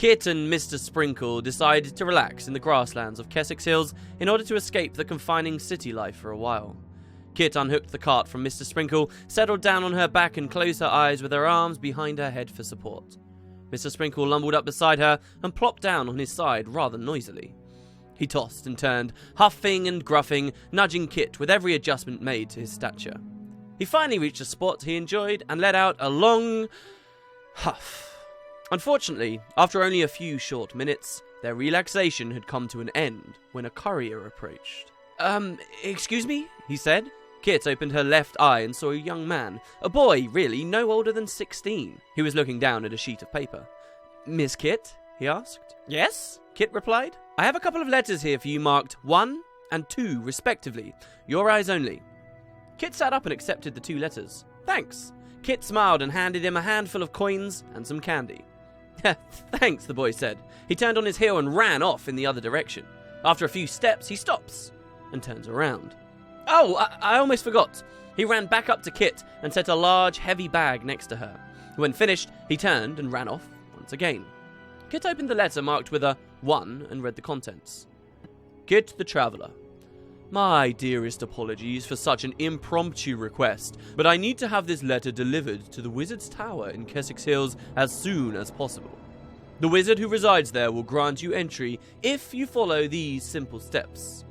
Kit and Mr. Sprinkle decided to relax in the grasslands of Kessex Hills in order to escape the confining city life for a while. Kit unhooked the cart from Mr. Sprinkle, settled down on her back and closed her eyes with her arms behind her head for support. Mr. Sprinkle lumbered up beside her and plopped down on his side rather noisily. He tossed and turned, huffing and gruffing, nudging Kit with every adjustment made to his stature. He finally reached a spot he enjoyed and let out a long huff. Unfortunately, after only a few short minutes, their relaxation had come to an end when a courier approached. Excuse me?" he said. Kit opened her left eye and saw a young man, a boy, really, no older than 16. He was looking down at a sheet of paper. "Miss Kit?" he asked. "Yes," Kit replied. "I have a couple of letters here for you marked 1 and 2, respectively. Your eyes only." Kit sat up and accepted the 2 letters. "Thanks." Kit smiled and handed him a handful of coins and some candy. "Thanks," the boy said. He turned on his heel and ran off in the other direction. After a few steps, he stops and turns around. "Oh, I almost forgot." He ran back up to Kit and set a large, heavy bag next to her. When finished, he turned and ran off once again. Kit opened the letter marked with a 1 and read the contents. "Kit the Traveller. My dearest apologies for such an impromptu request, but I need to have this letter delivered to the Wizard's Tower in Kessex Hills as soon as possible. The wizard who resides there will grant you entry if you follow these simple steps.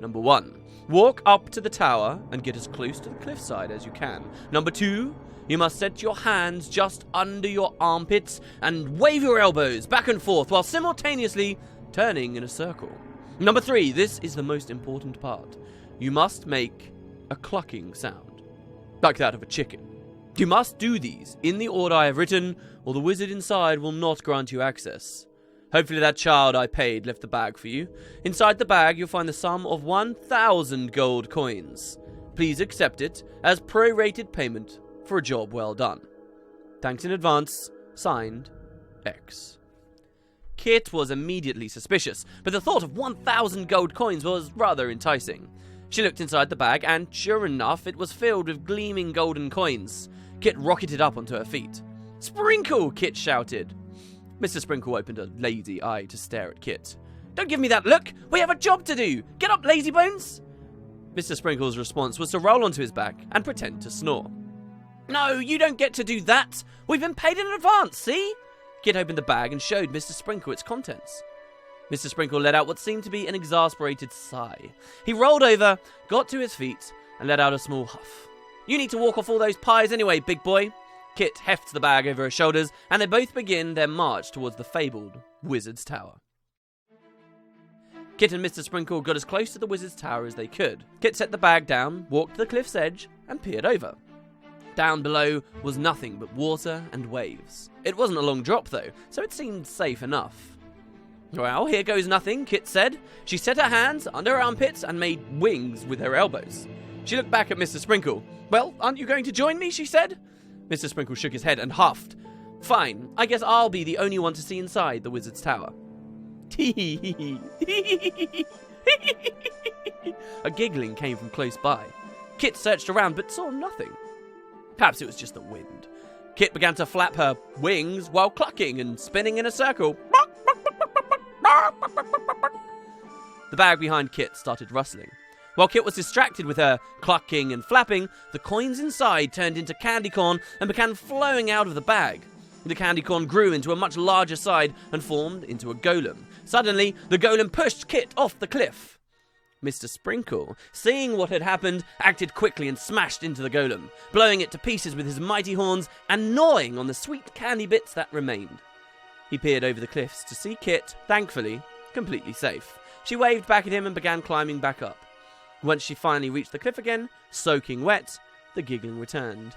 Number 1. Walk up to the tower and get as close to the cliffside as you can. Number 2. You must set your hands just under your armpits and wave your elbows back and forth while simultaneously turning in a circle. Number 3. This is the most important part. You must make a clucking sound, like that of a chicken. You must do these in the order I have written, or the wizard inside will not grant you access. Hopefully that child I paid left the bag for you. Inside the bag you'll find the sum of 1,000 gold coins. Please accept it as prorated payment for a job well done. Thanks in advance. Signed, X." Kit was immediately suspicious, but the thought of 1,000 gold coins was rather enticing. She looked inside the bag, and sure enough, it was filled with gleaming golden coins. Kit rocketed up onto her feet. "Sprinkle!" Kit shouted. Mr. Sprinkle opened a lazy eye to stare at Kit. "Don't give me that look! We have a job to do! Get up, lazybones!" Mr. Sprinkle's response was to roll onto his back and pretend to snore. "No, you don't get to do that! We've been paid in advance, see?" Kit opened the bag and showed Mr. Sprinkle its contents. Mr. Sprinkle let out what seemed to be an exasperated sigh. He rolled over, got to his feet, and let out a small huff. "You need to walk off all those pies anyway, big boy." Kit hefts the bag over her shoulders, and they both begin their march towards the fabled Wizard's Tower. Kit and Mr. Sprinkle got as close to the Wizard's Tower as they could. Kit set the bag down, walked to the cliff's edge, and peered over. Down below was nothing but water and waves. It wasn't a long drop though, so it seemed safe enough. "Well, here goes nothing," Kit said. She set her hands under her armpits and made wings with her elbows. She looked back at Mr. Sprinkle. "Well, aren't you going to join me?" she said. Mr. Sprinkle shook his head and huffed. "Fine, I guess I'll be the only one to see inside the Wizard's Tower." A giggling came from close by. Kit searched around but saw nothing. Perhaps it was just the wind. Kit began to flap her wings while clucking and spinning in a circle. The bag behind Kit started rustling. While Kit was distracted with her clucking and flapping, the coins inside turned into candy corn and began flowing out of the bag. The candy corn grew into a much larger side and formed into a golem. Suddenly, the golem pushed Kit off the cliff. Mr. Sprinkle, seeing what had happened, acted quickly and smashed into the golem, blowing it to pieces with his mighty horns and gnawing on the sweet candy bits that remained. He peered over the cliffs to see Kit, thankfully, completely safe. She waved back at him and began climbing back up. Once she finally reached the cliff again, soaking wet, the giggling returned.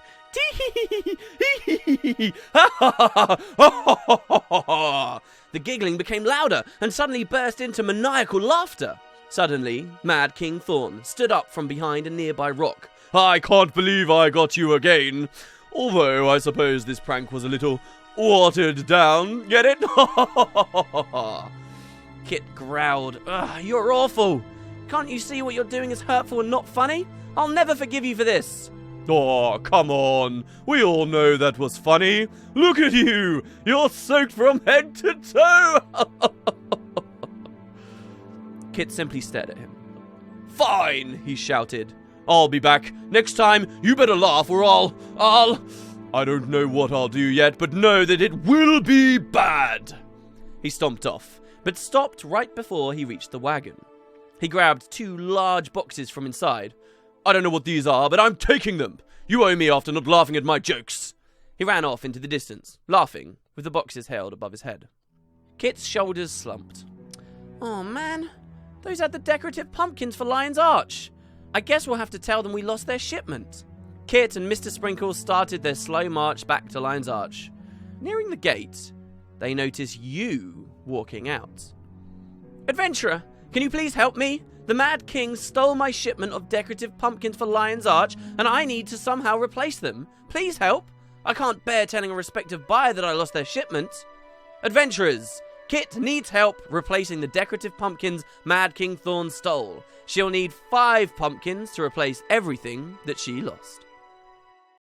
The giggling became louder and suddenly burst into maniacal laughter. Suddenly, Mad King Thorn stood up from behind a nearby rock. "I can't believe I got you again. Although I suppose this prank was a little watered down. Get it?" Kit growled. "Ugh, you're awful. Can't you see what you're doing is hurtful and not funny? I'll never forgive you for this." Oh, come on. We all know that was funny. Look at you. You're soaked from head to toe. Kit simply stared at him. Fine, he shouted. I'll be back. Next time, you better laugh or I don't know what I'll do yet, but know that it will be bad. He stomped off, but stopped right before he reached the wagon. He grabbed 2 large boxes from inside. I don't know what these are, but I'm taking them. You owe me after not laughing at my jokes. He ran off into the distance, laughing, with the boxes held above his head. Kit's shoulders slumped. Oh man, those had the decorative pumpkins for Lion's Arch. I guess we'll have to tell them we lost their shipment. Kit and Mr. Sprinkle started their slow march back to Lion's Arch. Nearing the gate, they notice you walking out. Adventurer, can you please help me? The Mad King stole my shipment of decorative pumpkins for Lion's Arch, and I need to somehow replace them. Please help. I can't bear telling a respective buyer that I lost their shipment. Adventurers, Kit needs help replacing the decorative pumpkins Mad King Thorn stole. She'll need 5 pumpkins to replace everything that she lost.